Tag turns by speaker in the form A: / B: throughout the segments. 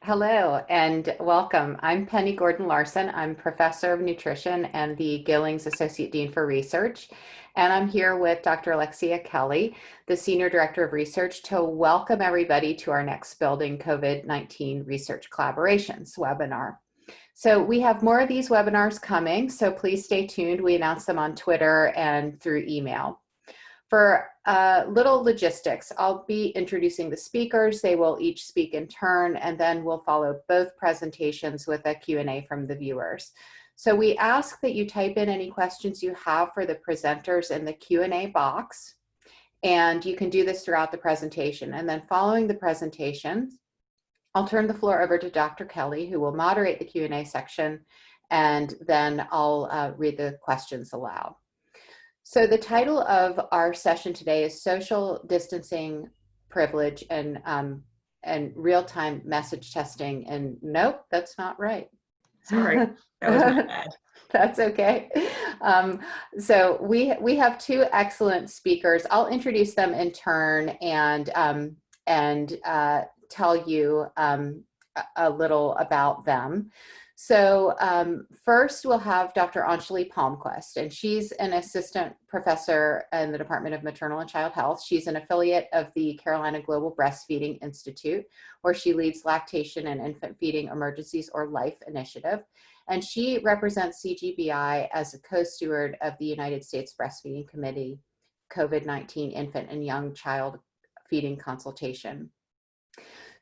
A: Hello and welcome. I'm Penny Gordon Larson. I'm Professor of Nutrition and the Gillings Associate Dean for Research. And I'm here with Dr. Alexia Kelly, the Senior Director of Research, to welcome everybody to our next Building COVID-19 Research Collaborations webinar. So we have more of these webinars coming, so please stay tuned. We announce them on Twitter and through email. For little logistics, I'll be introducing the speakers. They will each speak in turn, and then we'll follow both presentations with a Q&A from the viewers. So we ask that you type in any questions you have for the presenters in the Q&A box, and you can do this throughout the presentation. And then following the presentation, I'll turn the floor over to Dr. Kelly, who will moderate the Q&A section, and then I'll read the questions aloud. So the title of our session today is Social Distancing Privilege and Real-Time Message Testing. And nope, that's not right.
B: Sorry, that was my bad.
A: That's okay. So we have two excellent speakers. I'll introduce them in turn and tell you a little about them. So first we'll have Dr. Anjali Palmquist, and she's an assistant professor in the Department of Maternal and Child Health. She's an affiliate of the Carolina Global Breastfeeding Institute, where she leads lactation and infant feeding emergencies, or LIFE initiative. And she represents CGBI as a co-steward of the United States Breastfeeding Committee COVID-19 Infant and Young Child Feeding Consultation.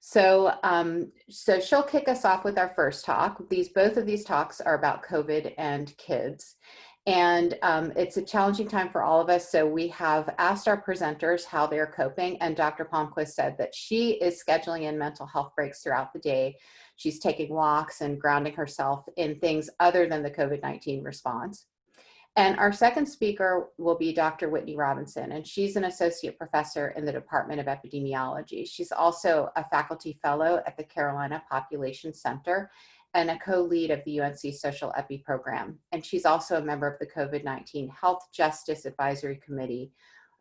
A: So she'll kick us off with our first talk. Both of these talks are about COVID and kids. And it's a challenging time for all of us. So we have asked our presenters how they're coping. And Dr. Palmquist said that she is scheduling in mental health breaks throughout the day. She's taking walks and grounding herself in things other than the COVID-19 response. And our second speaker will be Dr. Whitney Robinson, and she's an associate professor in the Department of Epidemiology. She's also a faculty fellow at the Carolina Population Center and a co-lead of the UNC Social Epi program. And she's also a member of the COVID-19 Health Justice Advisory Committee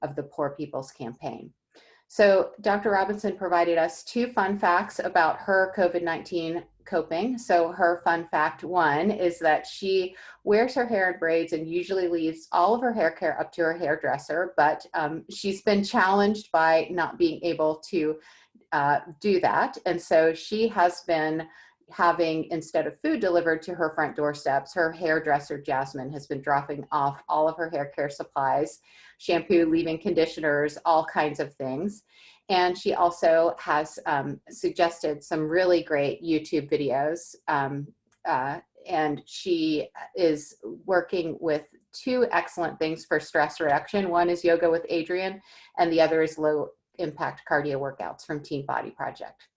A: of the Poor People's Campaign. So Dr. Robinson provided us two fun facts about her COVID-19 coping. So her fun fact one is that she wears her hair in braids and usually leaves all of her hair care up to her hairdresser, but she's been challenged by not being able to do that. And so she has been having, instead of food delivered to her front doorsteps, her hairdresser, Jasmine, has been dropping off all of her hair care supplies, shampoo, leave-in conditioners, all kinds of things. And she also has suggested some really great YouTube videos. And she is working with two excellent things for stress reduction. One is Yoga with Adriene, and the other is low impact cardio workouts from Teen Body Project.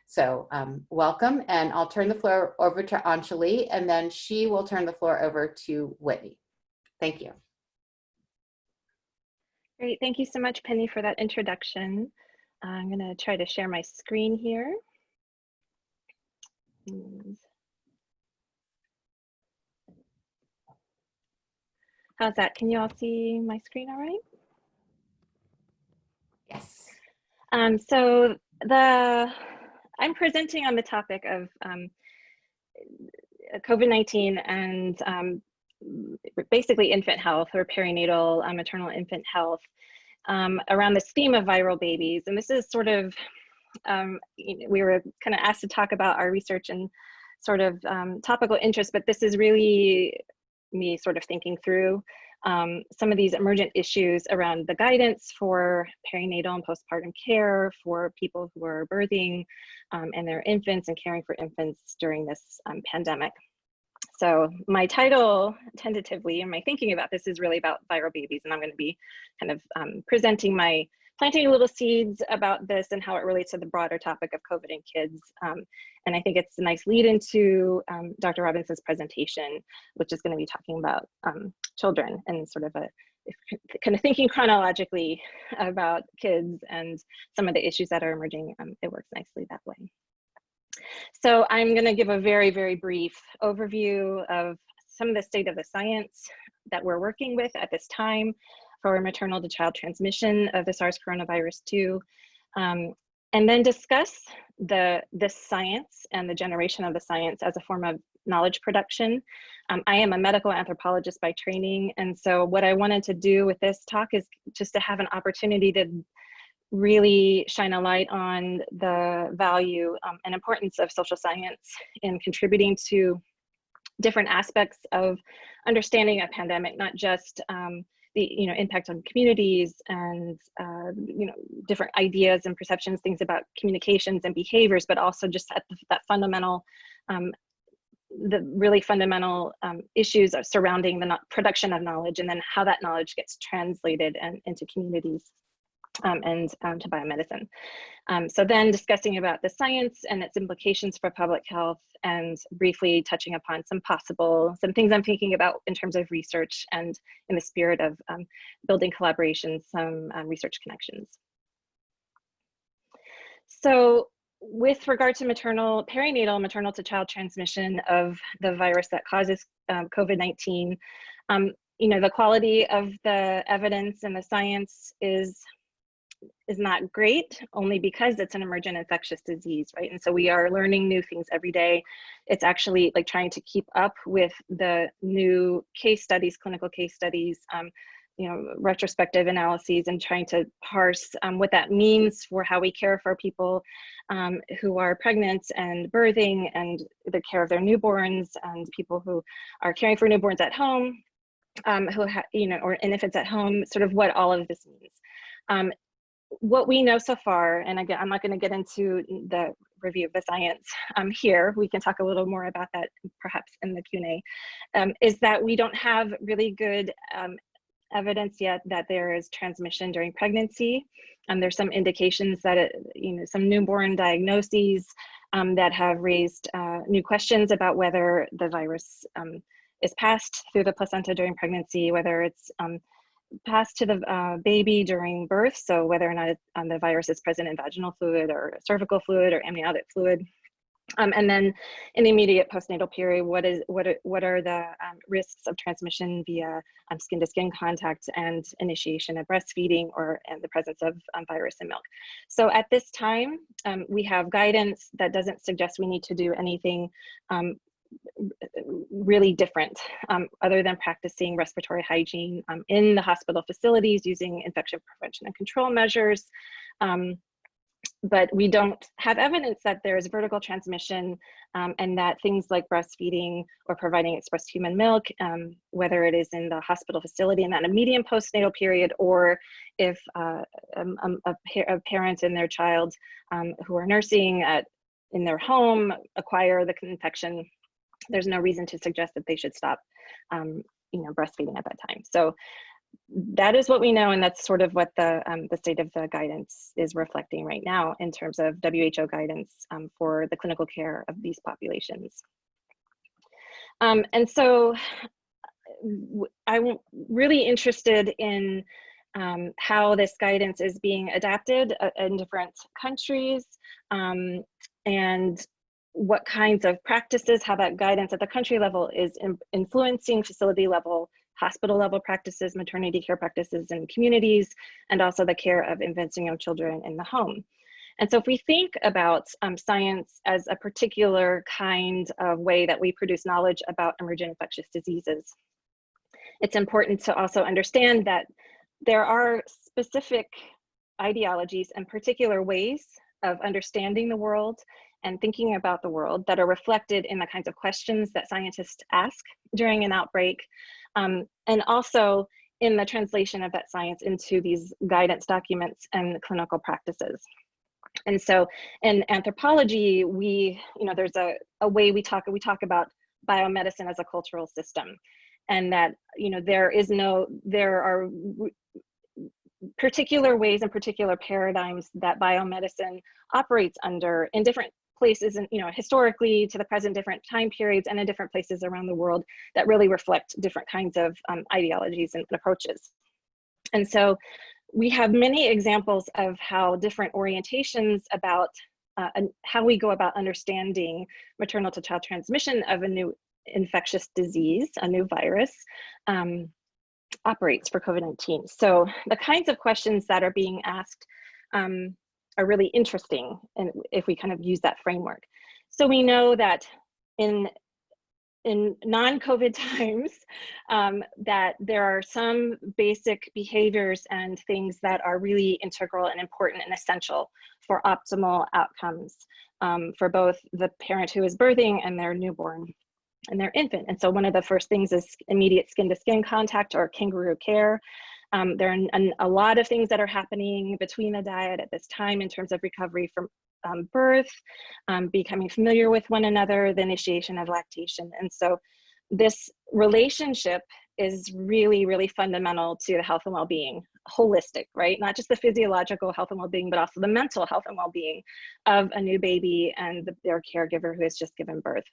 A: So welcome, and I'll turn the floor over to Anjali, and then she will turn the floor over to Whitney. Thank you.
C: Great, thank you so much, Penny, for that introduction. I'm going to try to share my screen here. How's that? Can you all see my screen all right?
A: Yes.
C: So I'm presenting on the topic of COVID-19 and basically infant health, or perinatal maternal infant health, around this theme of viral babies. And this is sort of, we were kind of asked to talk about our research and sort of topical interest, but this is really me sort of thinking through some of these emergent issues around the guidance for perinatal and postpartum care for people who are birthing and their infants and caring for infants during this pandemic. So my title, tentatively, and my thinking about this is really about viral babies, and I'm going to be kind of planting little seeds about this and how it relates to the broader topic of COVID and kids. And I think it's a nice lead into Dr. Robinson's presentation, which is going to be talking about children and sort of kind of thinking chronologically about kids and some of the issues that are emerging. It works nicely that way. So I'm going to give a very, very brief overview of some of the state of the science that we're working with at this time for maternal to child transmission of the SARS coronavirus 2. and then discuss this science and the generation of the science as a form of knowledge production. I am a medical anthropologist by training, and so what I wanted to do with this talk is just to have an opportunity to really shine a light on the value and importance of social science in contributing to different aspects of understanding a pandemic, not just the impact on communities and different ideas and perceptions, things about communications and behaviors, but also just at that fundamental, the really fundamental issues surrounding the production of knowledge, and then how that knowledge gets translated into communities and to biomedicine. So then discussing about the science and its implications for public health, and briefly touching upon some things I'm thinking about in terms of research, and in the spirit of building collaborations, some research connections. So with regard to perinatal maternal to child transmission of the virus that causes COVID-19, the quality of the evidence and the science is not great, only because it's an emergent infectious disease, right? And so we are learning new things every day. It's actually like trying to keep up with the new case studies, clinical case studies, retrospective analyses, and trying to parse what that means for how we care for people who are pregnant and birthing, and the care of their newborns, and people who are caring for newborns at home, or infants at home, sort of what all of this means. What we know so far, and again, I'm not going to get into the review of the science here. We can talk a little more about that perhaps in the Q&A, is that we don't have really good evidence yet that there is transmission during pregnancy. There's some indications that some newborn diagnoses that have raised new questions about whether the virus is passed through the placenta during pregnancy, whether it's passed to the baby during birth, so whether or not the virus is present in vaginal fluid or cervical fluid or amniotic fluid. And then in the immediate postnatal period, what are the risks of transmission via skin-to-skin contact and initiation of breastfeeding, and the presence of virus in milk. So at this time, we have guidance that doesn't suggest we need to do anything really different, other than practicing respiratory hygiene in the hospital facilities, using infection prevention and control measures. But we don't have evidence that there is vertical transmission, and that things like breastfeeding or providing expressed human milk, whether it is in the hospital facility in that immediate postnatal period, or if a parent and their child who are nursing in their home acquire the infection, there's no reason to suggest that they should stop breastfeeding at that time. So that is what we know, and that's sort of what the state of the guidance is reflecting right now in terms of WHO guidance for the clinical care of these populations. And so I'm really interested in how this guidance is being adapted in different countries, and what kinds of practices, how that guidance at the country level is influencing facility level, hospital level practices, maternity care practices in communities, and also the care of infants and young children in the home. And so if we think about science as a particular kind of way that we produce knowledge about emergent infectious diseases, it's important to also understand that there are specific ideologies and particular ways of understanding the world and thinking about the world that are reflected in the kinds of questions that scientists ask during an outbreak, and also in the translation of that science into these guidance documents and clinical practices. And so in anthropology, there's a way we talk about biomedicine as a cultural system, and that there are particular ways and particular paradigms that biomedicine operates under in different places, and historically to the present, different time periods, and in different places around the world, that really reflect different kinds of ideologies and approaches. And so we have many examples of how different orientations about how we go about understanding maternal to child transmission of a new infectious disease, a new virus, operates for COVID-19. So the kinds of questions that are being asked are really interesting, and if we kind of use that framework. So we know that in non-COVID times, that there are some basic behaviors and things that are really integral and important and essential for optimal outcomes for both the parent who is birthing and their newborn and their infant. And so one of the first things is immediate skin-to-skin contact, or kangaroo care. There are a lot of things that are happening between the dyad at this time in terms of recovery from birth, becoming familiar with one another, the initiation of lactation. And so this relationship is really, really fundamental to the health and well-being, holistic, right? Not just the physiological health and well-being, but also the mental health and well-being of a new baby and their caregiver who has just given birth.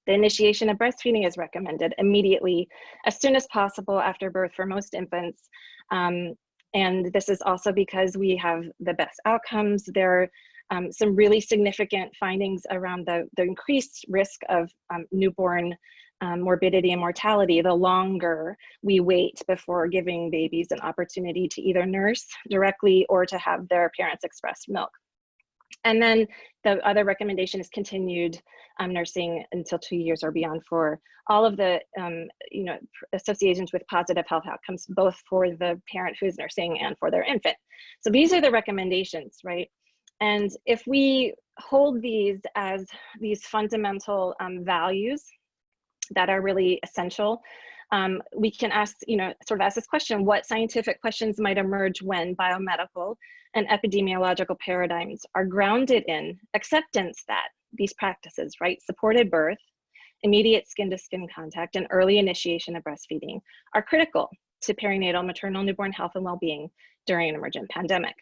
C: The initiation of breastfeeding is recommended immediately, as soon as possible after birth for most infants. And this is also because we have the best outcomes. There are some really significant findings around the increased risk of newborn morbidity and mortality the longer we wait before giving babies an opportunity to either nurse directly or to have their parents express milk. And then the other recommendation is continued nursing until 2 years or beyond for all of the associations with positive health outcomes, both for the parent who is nursing and for their infant. So these are the recommendations, right? And if we hold these as these fundamental values that are really essential, we can ask, sort of ask this question: what scientific questions might emerge when biomedical and epidemiological paradigms are grounded in acceptance that these practices, right, supported birth, immediate skin-to-skin contact, and early initiation of breastfeeding are critical to perinatal maternal newborn health and well-being during an emergent pandemic.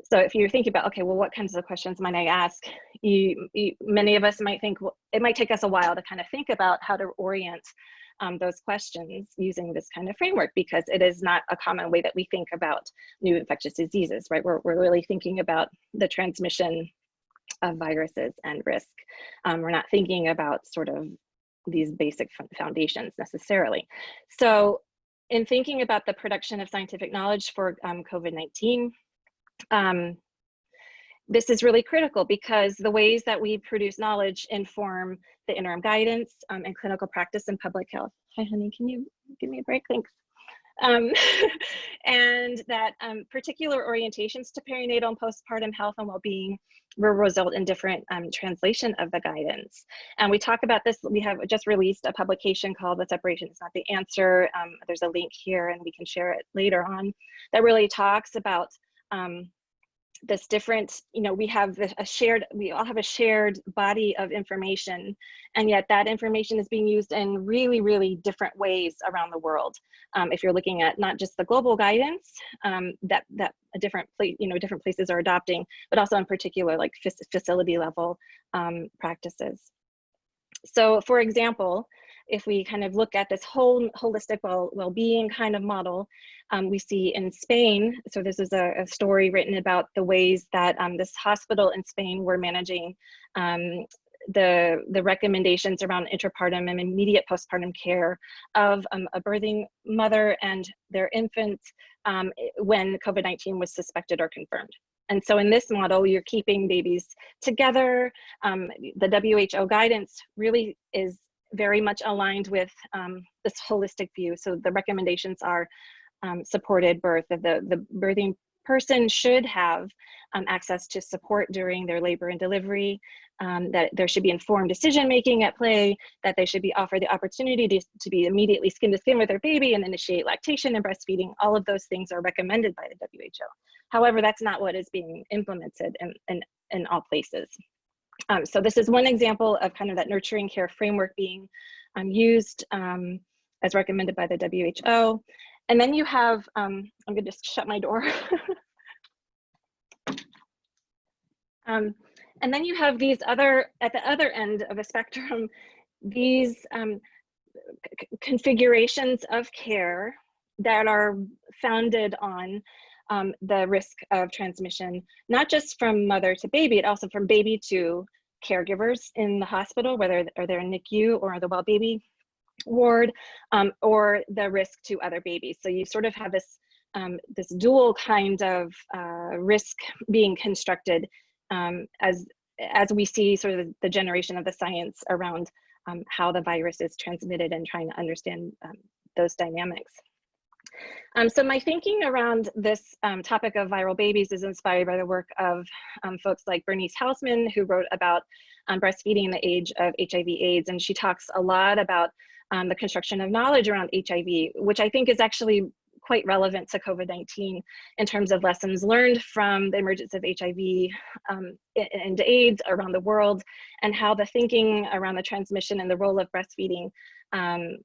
C: So if you're thinking about, okay, well, what kinds of questions might I ask? Many of us might think, well, it might take us a while to kind of think about how to orient those questions using this kind of framework, because it is not a common way that we think about new infectious diseases, right? We're really thinking about the transmission of viruses and risk. We're not thinking about sort of these basic foundations necessarily. So in thinking about the production of scientific knowledge for COVID-19, this is really critical because the ways that we produce knowledge inform the interim guidance and clinical practice in public health. Hi, honey, can you give me a break? Thanks. And that particular orientations to perinatal and postpartum health and well-being will result in different translation of the guidance. And we talk about this, we have just released a publication called The Separation Is Not the Answer. There's a link here and we can share it later on, that really talks about this different, we all have a shared body of information, and yet that information is being used in really, really different ways around the world. If you're looking at not just the global guidance that different places are adopting, but also in particular like facility level practices. So for example, if we kind of look at this whole holistic well-being kind of model, we see in Spain, so this is a story written about the ways that this hospital in Spain were managing the recommendations around intrapartum and immediate postpartum care of a birthing mother and their infant when COVID-19 was suspected or confirmed. And so in this model, you're keeping babies together. The WHO guidance really is very much aligned with this holistic view. So the recommendations are supported birth. The birthing person should have access to support during their labor and delivery, that there should be informed decision-making at play, that they should be offered the opportunity to be immediately skin to skin with their baby and initiate lactation and breastfeeding. All of those things are recommended by the WHO. However, that's not what is being implemented in all places. So this is one example of kind of that nurturing care framework being used as recommended by the WHO. And then you have, I'm gonna just shut my door. And then you have these at the other end of a spectrum, these configurations of care that are founded on the risk of transmission, not just from mother to baby, but also from baby to caregivers in the hospital, whether they're in NICU or the well baby ward, or the risk to other babies. So you sort of have this this dual kind of risk being constructed as we see sort of the generation of the science around how the virus is transmitted and trying to understand those dynamics. So my thinking around this topic of viral babies is inspired by the work of folks like Bernice Hausman, who wrote about breastfeeding in the age of HIV/AIDS, and she talks a lot about the construction of knowledge around HIV, which I think is actually quite relevant to COVID-19 in terms of lessons learned from the emergence of HIV and AIDS around the world, and how the thinking around the transmission and the role of breastfeeding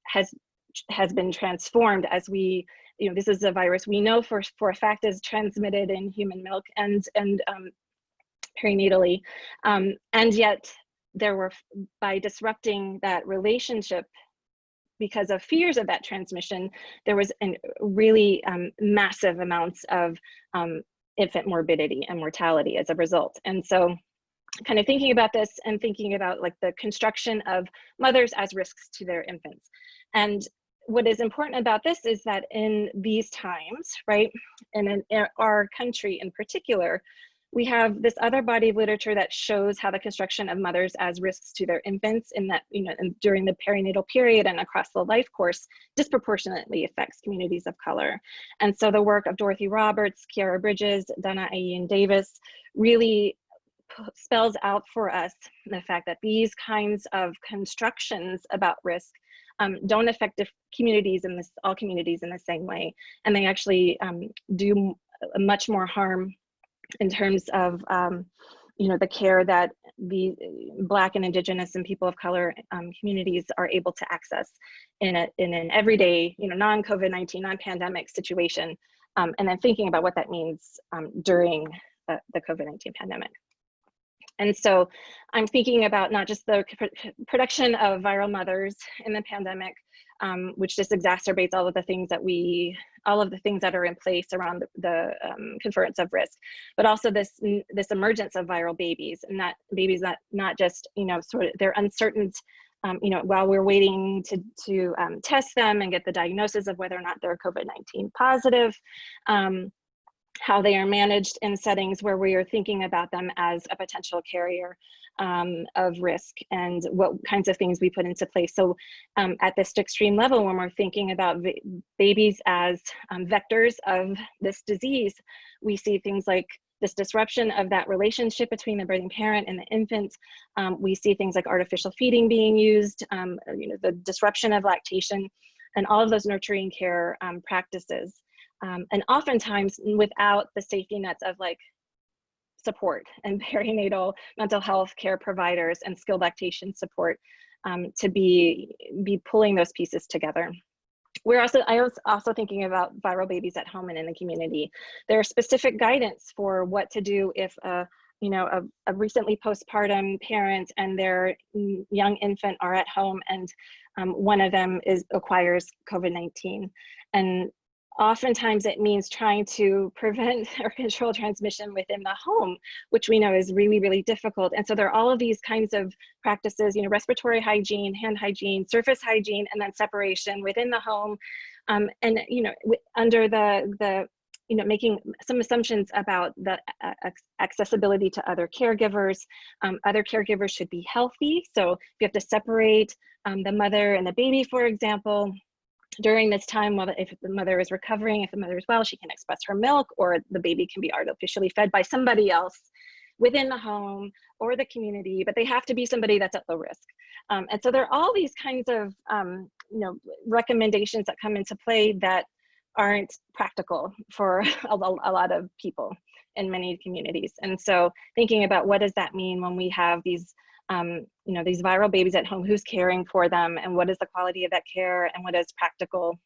C: has been transformed as we, this is a virus we know for a fact is transmitted in human milk and perinatally, and yet there were, by disrupting that relationship because of fears of that transmission, there was really massive amounts of infant morbidity and mortality as a result. And so kind of thinking about this and thinking about like the construction of mothers as risks to their infants. And what is important about this is that in these times, right, and in our country in particular, we have this other body of literature that shows how the construction of mothers as risks to their infants in that, and during the perinatal period and across the life course disproportionately affects communities of color. And so the work of Dorothy Roberts, Kiara Bridges, Donna Ayin Davis really spells out for us the fact that these kinds of constructions about risk don't affect communities in all communities in the same way, and they actually do much more harm in terms of the care that the Black and Indigenous and people of color communities are able to access in an everyday, non-COVID-19, non-pandemic situation, and then thinking about what that means during the COVID-19 pandemic. And so I'm thinking about not just the production of viral mothers in the pandemic, which just exacerbates all of the things that are in place around the conference of risk, but also this emergence of viral babies, and that babies that not just, sort of they're uncertain, while we're waiting to test them and get the diagnosis of whether or not they're COVID-19 positive, how they are managed in settings where we are thinking about them as a potential carrier of risk, and what kinds of things we put into place. So at this extreme level, when we're thinking about babies as vectors of this disease, we see things like this disruption of that relationship between the birthing parent and the infant. We see things like artificial feeding being used, the disruption of lactation, and all of those nurturing care practices. And oftentimes without the safety nets of like support and perinatal mental health care providers and skilled lactation support to be pulling those pieces together. I was also thinking about viral babies at home and in the community. There are specific guidance for what to do if a recently postpartum parent and their young infant are at home and one of them acquires COVID-19. And oftentimes it means trying to prevent or control transmission within the home, which we know is really, really difficult. And so there are all of these kinds of practices, respiratory hygiene, hand hygiene, surface hygiene, and then separation within the home. And, under the making some assumptions about the accessibility to other caregivers. Other caregivers should be healthy. So if you have to separate the mother and the baby, for example, during this time, if the mother is recovering, if the mother is well, she can express her milk, or the baby can be artificially fed by somebody else within the home or the community, but they have to be somebody that's at low risk. And so there are all these kinds of recommendations that come into play that aren't practical for a lot of people in many communities. And so thinking about what does that mean when we have these these viral babies at home, who's caring for them, and what is the quality of that care, and what is practical,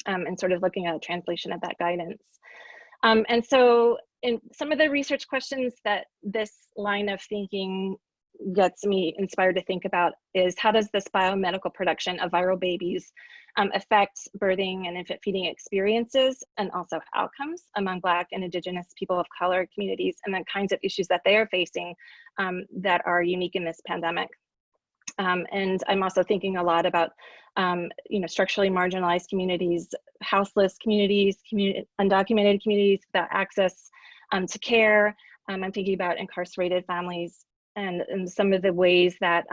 C: and sort of looking at a translation of that guidance. And so in some of the research questions that this line of thinking gets me inspired to think about is, how does this biomedical production of viral babies affect birthing and infant feeding experiences and also outcomes among Black and Indigenous people of color communities, and the kinds of issues that they are facing that are unique in this pandemic. And I'm also thinking a lot about, structurally marginalized communities, houseless communities, undocumented communities without access to care. I'm thinking about incarcerated families and some of the ways that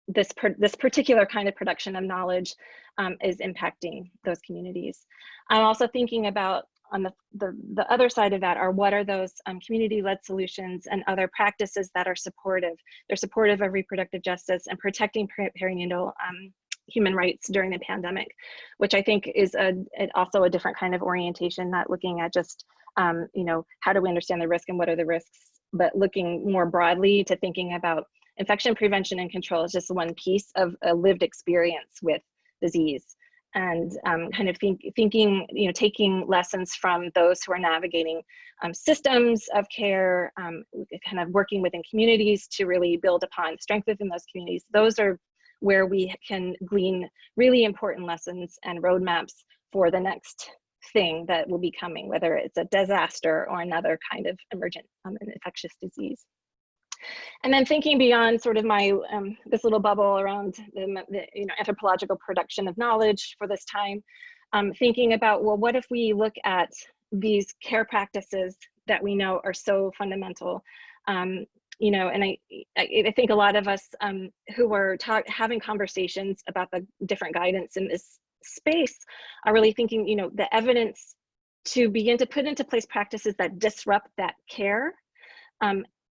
C: this particular kind of production of knowledge is impacting those communities. I'm also thinking about, on the other side of that, are what are those community-led solutions and other practices that are supportive. They're supportive of reproductive justice and protecting perinatal human rights during the pandemic, which I think is also a different kind of orientation, not looking at just how do we understand the risk and what are the risks, but looking more broadly to thinking about infection prevention and control is just one piece of a lived experience with disease. And kind of thinking, taking lessons from those who are navigating systems of care, kind of working within communities to really build upon strength within those communities. Those are where we can glean really important lessons and roadmaps for the next thing that will be coming, whether it's a disaster or another kind of emergent infectious disease. And then thinking beyond sort of my this little bubble around the anthropological production of knowledge for this time, thinking about, well, what if we look at these care practices that we know are so fundamental, and I think a lot of us who are having conversations about the different guidance in this space are really thinking, the evidence to begin to put into place practices that disrupt that care.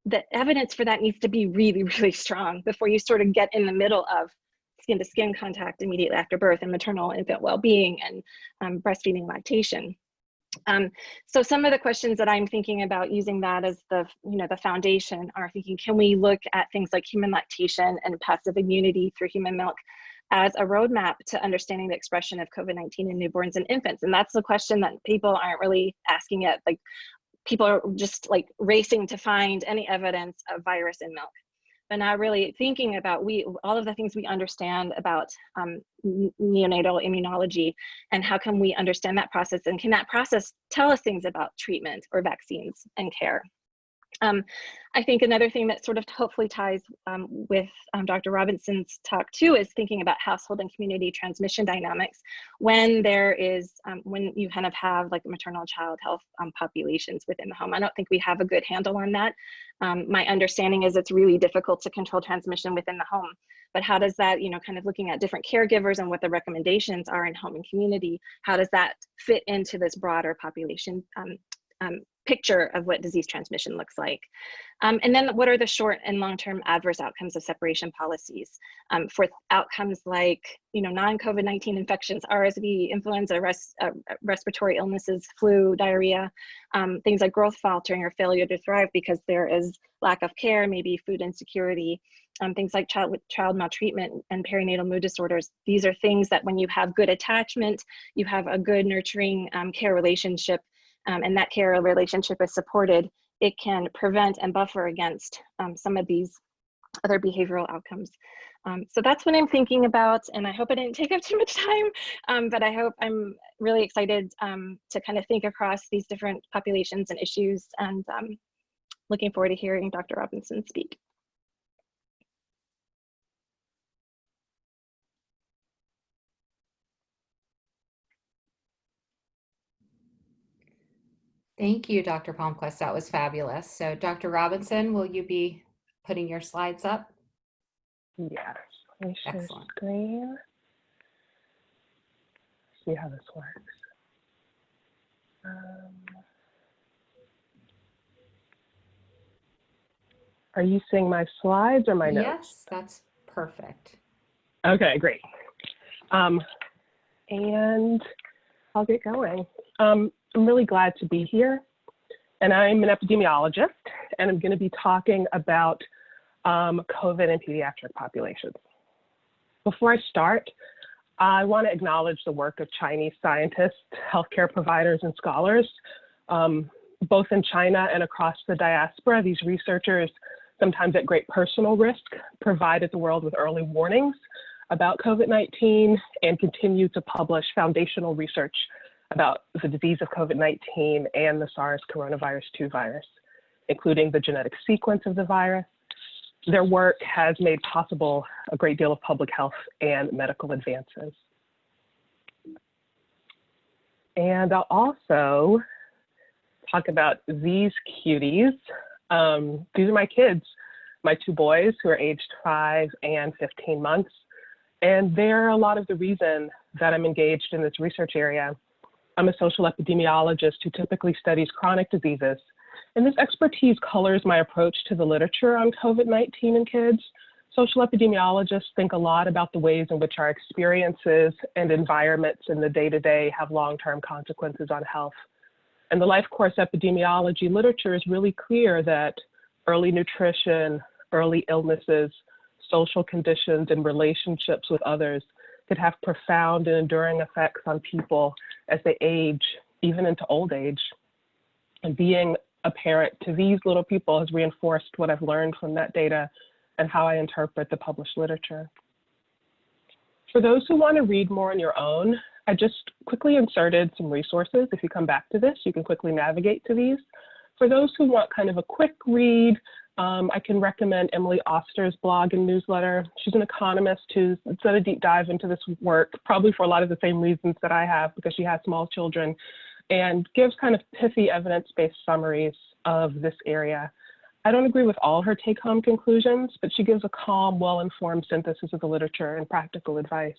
C: The evidence for that needs to be really, really strong before you sort of get in the middle of skin-to-skin contact immediately after birth and maternal infant well-being and breastfeeding lactation. So some of the questions that I'm thinking about using that as the foundation are thinking, can we look at things like human lactation and passive immunity through human milk as a roadmap to understanding the expression of COVID-19 in newborns and infants? And that's the question that people aren't really asking yet. Like, people are just like racing to find any evidence of virus in milk. But now really thinking about all of the things we understand about neonatal immunology, and how can we understand that process, and can that process tell us things about treatment or vaccines and care? I think another thing that sort of hopefully ties with Dr. Robinson's talk too is thinking about household and community transmission dynamics when there is, when you kind of have like maternal child health populations within the home. I don't think we have a good handle on that. My understanding is it's really difficult to control transmission within the home, but how does that, kind of looking at different caregivers and what the recommendations are in home and community, how does that fit into this broader population picture of what disease transmission looks like? And then what are the short and long-term adverse outcomes of separation policies for outcomes like, non-COVID-19 infections, RSV, influenza, respiratory illnesses, flu, diarrhea, things like growth faltering or failure to thrive because there is lack of care, maybe food insecurity, things like child maltreatment and perinatal mood disorders. These are things that when you have good attachment, you have a good nurturing care relationship, and that care relationship is supported, it can prevent and buffer against some of these other behavioral outcomes. So that's what I'm thinking about, and I hope I didn't take up too much time, but I hope I'm really excited to kind of think across these different populations and issues, and looking forward to hearing Dr. Robinson speak.
A: Thank you, Dr. Palmquist. That was fabulous. So Dr. Robinson, will you be putting your slides up?
D: Yes. Let me share
A: Excellent.
D: screen. See how this works. Are you seeing my slides or my notes?
A: Yes, that's perfect.
D: Okay, great. And I'll get going. I'm really glad to be here, and I'm an epidemiologist, and I'm going to be talking about COVID in pediatric populations. Before I start, I want to acknowledge the work of Chinese scientists, healthcare providers, and scholars, both in China and across the diaspora. These researchers, sometimes at great personal risk, provided the world with early warnings about COVID-19 and continue to publish foundational research about the disease of COVID-19 and the SARS coronavirus 2 virus, including the genetic sequence of the virus, Their work has made possible a great deal of public health and medical advances. And I'll also talk about these cuties. These are my kids, my two boys who are aged 5 and 15 months. And they're a lot of the reason that I'm engaged in this research area. I'm a social epidemiologist who typically studies chronic diseases. And this expertise colors my approach to the literature on COVID-19 in kids. Social epidemiologists think a lot about the ways in which our experiences and environments in the day-to-day have long-term consequences on health. And the life course epidemiology literature is really clear that early nutrition, early illnesses, social conditions, and relationships with others could have profound and enduring effects on people as they age, even into old age. And being a parent to these little people has reinforced what I've learned from that data and how I interpret the published literature. For those who want to read more on your own, I just quickly inserted some resources. If you come back to this, you can quickly navigate to these. For those who want kind of a quick read, I can recommend Emily Oster's blog and newsletter. She's an economist who's done a deep dive into this work, probably for a lot of the same reasons that I have, because she has small children, and gives kind of pithy evidence-based summaries of this area. I don't agree with all her take-home conclusions, but she gives a calm, well-informed synthesis of the literature and practical advice.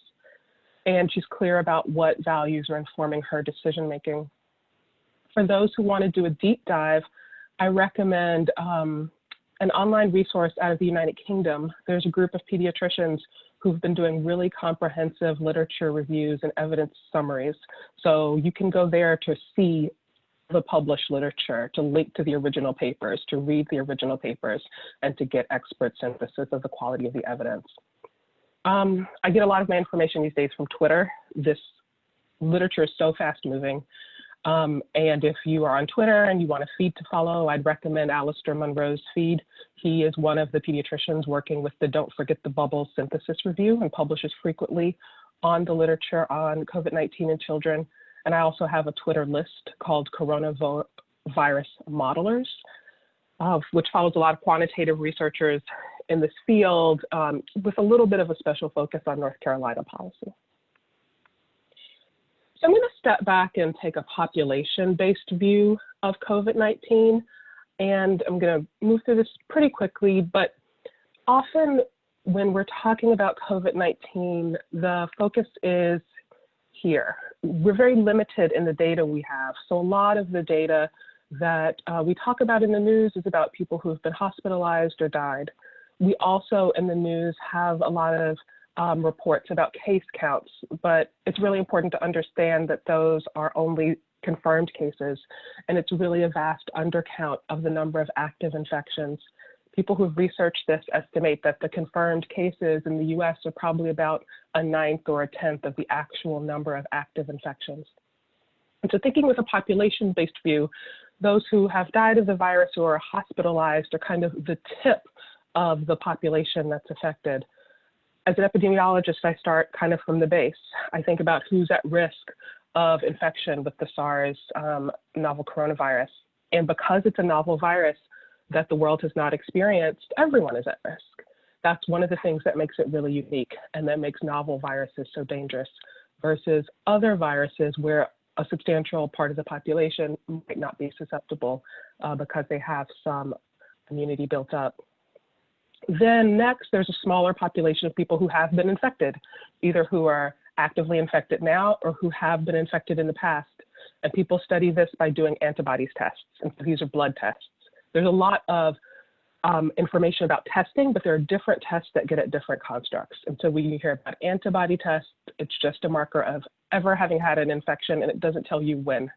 D: And she's clear about what values are informing her decision-making. For those who want to do a deep dive, I recommend an online resource out of the United Kingdom. There's a group of pediatricians who've been doing really comprehensive literature reviews and evidence summaries. So you can go there to see the published literature, to link to the original papers, to read the original papers, and to get expert synthesis of the quality of the evidence. I get a lot of my information these days from Twitter. This literature is so fast moving. And if you are on Twitter and you want a feed to follow, I'd recommend Alistair Munro's feed. He is one of the pediatricians working with the Don't Forget the Bubble synthesis review and publishes frequently on the literature on COVID-19 in children. And I also have a Twitter list called Coronavirus Modelers, which follows a lot of quantitative researchers in this field with a little bit of a special focus on North Carolina policy. So I'm going to step back and take a population-based view of COVID-19, and I'm going to move through this pretty quickly, but often when we're talking about COVID-19, the focus is here. We're very limited in the data we have. So a lot of the data that we talk about in the news is about people who've been hospitalized or died. We also in the news have a lot of reports about case counts, but it's really important to understand that those are only confirmed cases, and it's really a vast undercount of the number of active infections. People who've researched this estimate that the confirmed cases in the US are probably about 1/9 or 1/10 of the actual number of active infections. And so thinking with a population-based view, those who have died of the virus or are hospitalized are kind of the tip of the population that's affected. As an epidemiologist, I start kind of from the base. I think about who's at risk of infection with the SARS novel coronavirus. And because it's a novel virus that the world has not experienced, everyone is at risk. That's one of the things that makes it really unique and that makes novel viruses so dangerous versus other viruses where a substantial part of the population might not be susceptible because they have some immunity built up. Then next, there's a smaller population of people who have been infected, either who are actively infected now or who have been infected in the past. And people study this by doing antibodies tests. And so these are blood tests. There's a lot of information about testing, but there are different tests that get at different constructs. And so when you hear about antibody tests, it's just a marker of ever having had an infection, and it doesn't tell you when.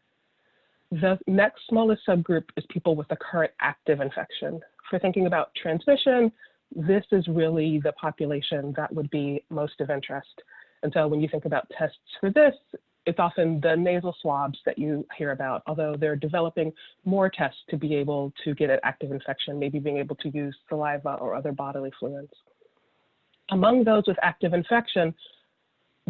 D: The next smallest subgroup is people with a current active infection. For thinking about transmission, this is really the population that would be most of interest. And so when you think about tests for this, it's often the nasal swabs that you hear about, although they're developing more tests to be able to get at active infection, maybe being able to use saliva or other bodily fluids. Among those with active infection,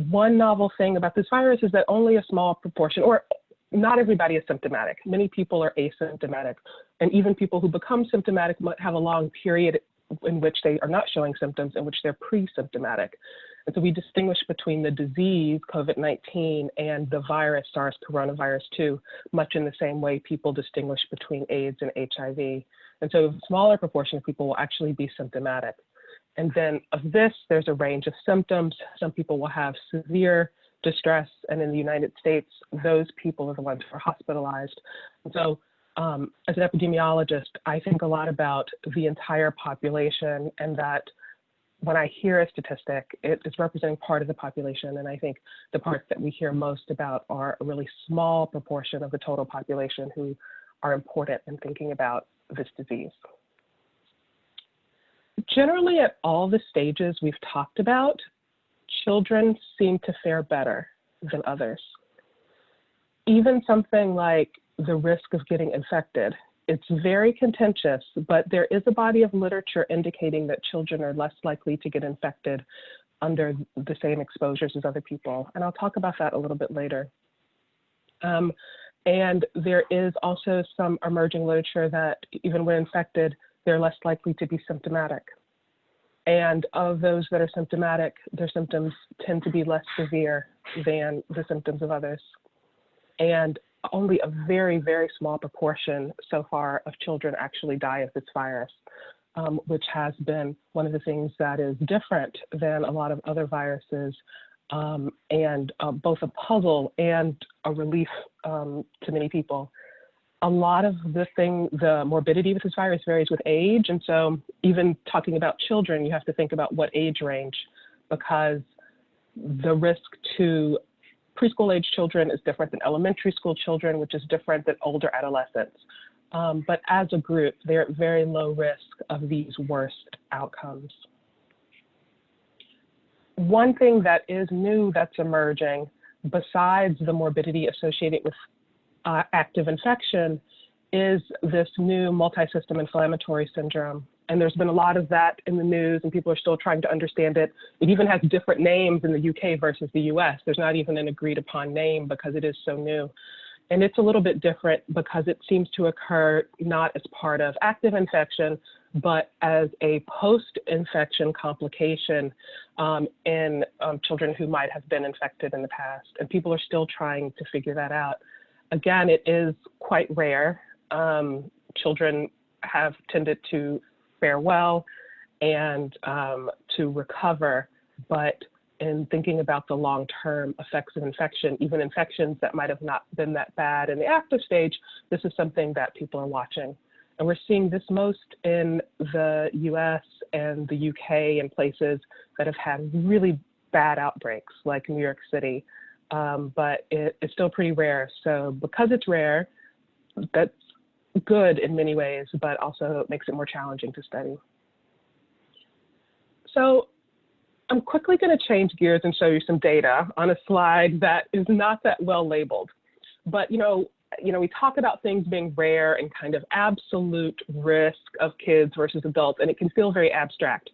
D: one novel thing about this virus is that only a small proportion, or not everybody is symptomatic. Many people are asymptomatic, and even people who become symptomatic might have a long period in which they are not showing symptoms, in which they're pre-symptomatic. And so we distinguish between the disease, COVID-19, and the virus, SARS coronavirus 2, much in the same way people distinguish between AIDS and HIV. And so a smaller proportion of people will actually be symptomatic. And then of this, there's a range of symptoms. Some people will have severe distress, and in the United States, those people are the ones who are hospitalized. And so as an epidemiologist, I think a lot about the entire population, and that when I hear a statistic, it is representing part of the population. And I think the parts that we hear most about are a really small proportion of the total population who are important in thinking about this disease. Generally, at all the stages we've talked about, children seem to fare better than others. Even something like the risk of getting infected, it's very contentious, but there is a body of literature indicating that children are less likely to get infected under the same exposures as other people. And I'll talk about that a little bit later. And there is also some emerging literature that even when infected, they're less likely to be symptomatic. And of those that are symptomatic, their symptoms tend to be less severe than the symptoms of others. And only a very, very small proportion so far of children actually die of this virus, which has been one of the things that is different than a lot of other viruses, and both a puzzle and a relief to many people. A lot of the morbidity with this virus varies with age. And so even talking about children, you have to think about what age range, because the risk to preschool age children is different than elementary school children, which is different than older adolescents. But as a group, they're at very low risk of these worst outcomes. One thing that is new that's emerging, besides the morbidity associated with active infection, is this new multi-system inflammatory syndrome. And there's been a lot of that in the news, and people are still trying to understand it. It even has different names in the UK versus the US. There's not even an agreed upon name because it is so new. And it's a little bit different because it seems to occur not as part of active infection, but as a post-infection complication in children who might have been infected in the past. And people are still trying to figure that out. Again, it is quite rare. Children have tended to fare well and to recover, but in thinking about the long-term effects of infection, even infections that might have not been that bad in the active stage, this is something that people are watching. And we're seeing this most in the US and the UK and places that have had really bad outbreaks like New York City. But it's still pretty rare. So because it's rare, that's good in many ways, but also makes it more challenging to study. So I'm quickly going to change gears and show you some data on a slide that is not that well labeled. But we talk about things being rare and kind of absolute risk of kids versus adults, and it can feel very abstract.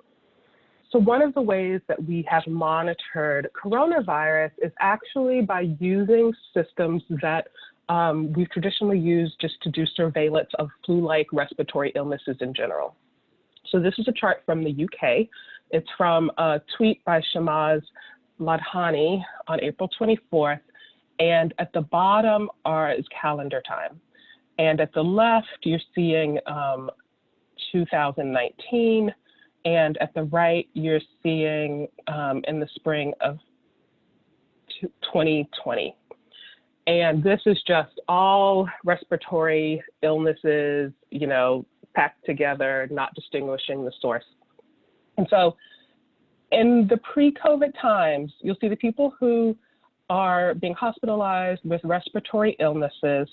D: So one of the ways that we have monitored coronavirus is actually by using systems that we've traditionally used just to do surveillance of flu-like respiratory illnesses in general. So this is a chart from the UK. It's from a tweet by Shamaz Ladhani on April 24th. And at the bottom is calendar time. And at the left, you're seeing 2019. And at the right, you're seeing in the spring of 2020. And this is just all respiratory illnesses, packed together, not distinguishing the source. And so in the pre-COVID times, you'll see the people who are being hospitalized with respiratory illnesses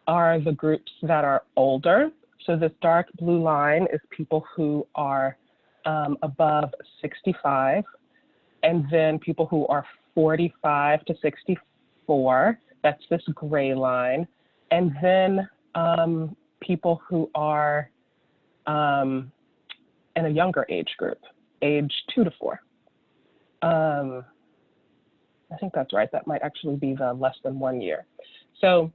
D: are the groups that are older. So this dark blue line is people who are above 65, and then people who are 45 to 64, that's this gray line, and then people who are in a younger age group, age 2 to 4. I think that's right. That might actually be the less than 1 year. So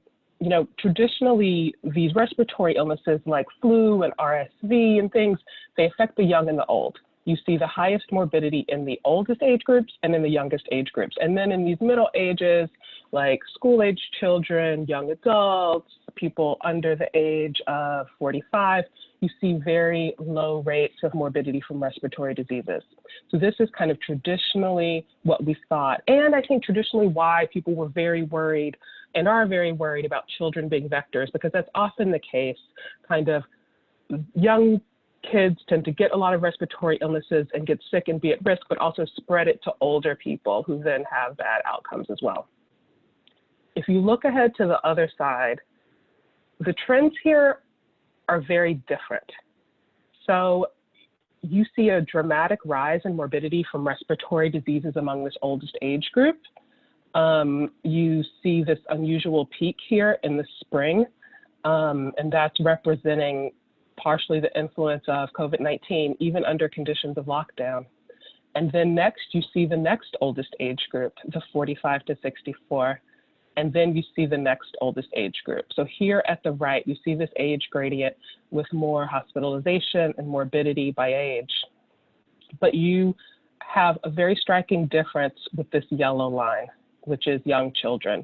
D: traditionally these respiratory illnesses like flu and RSV and things, they affect the young and the old. You see the highest morbidity in the oldest age groups and in the youngest age groups. And then in these middle ages, like school-age children, young adults, people under the age of 45, you see very low rates of morbidity from respiratory diseases. So this is kind of traditionally what we thought. And I think traditionally why people were very worried and are very worried about children being vectors, because that's often the case. Kind of young kids tend to get a lot of respiratory illnesses and get sick and be at risk, but also spread it to older people who then have bad outcomes as well. If you look ahead to the other side, the trends here are very different. So you see a dramatic rise in morbidity from respiratory diseases among this oldest age group. You see this unusual peak here in the spring, and that's representing partially the influence of COVID-19, even under conditions of lockdown. And then next, you see the next oldest age group, the 45 to 64. And then you see the next oldest age group. So here at the right, you see this age gradient with more hospitalization and morbidity by age. But you have a very striking difference with this yellow line, which is young children.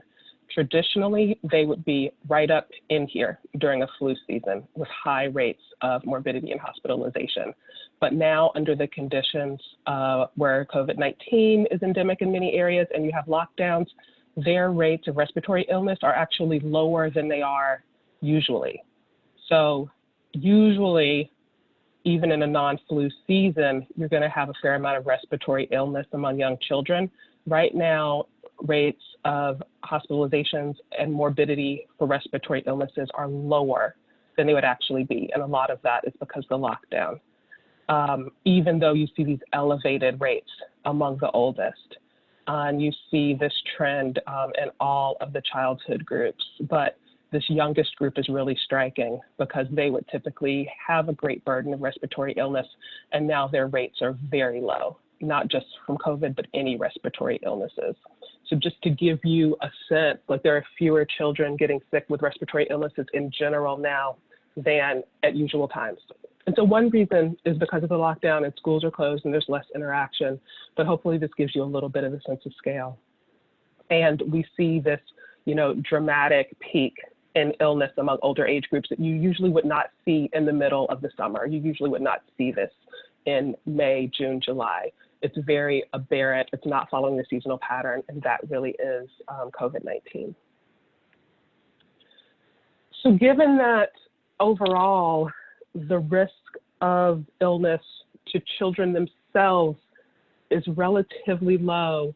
D: Traditionally, they would be right up in here during a flu season with high rates of morbidity and hospitalization. But now under the conditions where COVID-19 is endemic in many areas and you have lockdowns, their rates of respiratory illness are actually lower than they are usually. So usually, even in a non-flu season, you're going to have a fair amount of respiratory illness among young children. Right now, rates of hospitalizations and morbidity for respiratory illnesses are lower than they would actually be. And a lot of that is because of the lockdown, even though you see these elevated rates among the oldest. And you see this trend in all of the childhood groups, but this youngest group is really striking because they would typically have a great burden of respiratory illness, and now their rates are very low, not just from COVID, but any respiratory illnesses. So just to give you a sense, like there are fewer children getting sick with respiratory illnesses in general now than at usual times. And so one reason is because of the lockdown and schools are closed and there's less interaction, but hopefully this gives you a little bit of a sense of scale. And we see this, dramatic peak in illness among older age groups that you usually would not see in the middle of the summer. You usually would not see this in May, June, July. It's very aberrant. It's not following the seasonal pattern, and that really is COVID-19. So given that overall, the risk of illness to children themselves is relatively low,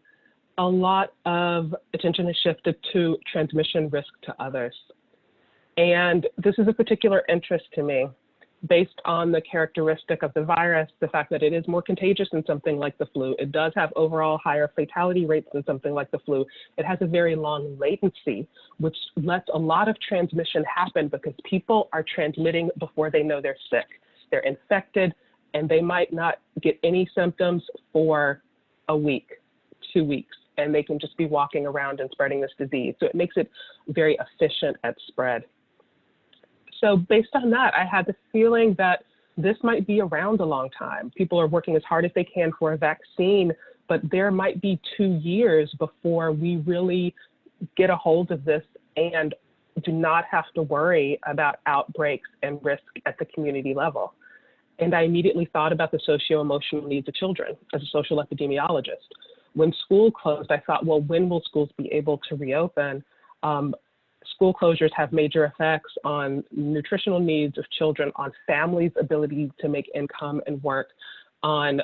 D: a lot of attention is shifted to transmission risk to others. And this is a particular interest to me based on the characteristic of the virus, the fact that it is more contagious than something like the flu. It does have overall higher fatality rates than something like the flu. It has a very long latency, which lets a lot of transmission happen because people are transmitting before they know they're sick. They're infected and they might not get any symptoms for a week, 2 weeks, and they can just be walking around and spreading this disease. So it makes it very efficient at spread. So based on that, I had the feeling that this might be around a long time. People are working as hard as they can for a vaccine, but there might be 2 years before we really get a hold of this and do not have to worry about outbreaks and risk at the community level. And I immediately thought about the socio-emotional needs of children as a social epidemiologist. When school closed, I thought, well, when will schools be able to reopen? School closures have major effects on nutritional needs of children, on families' ability to make income and work, on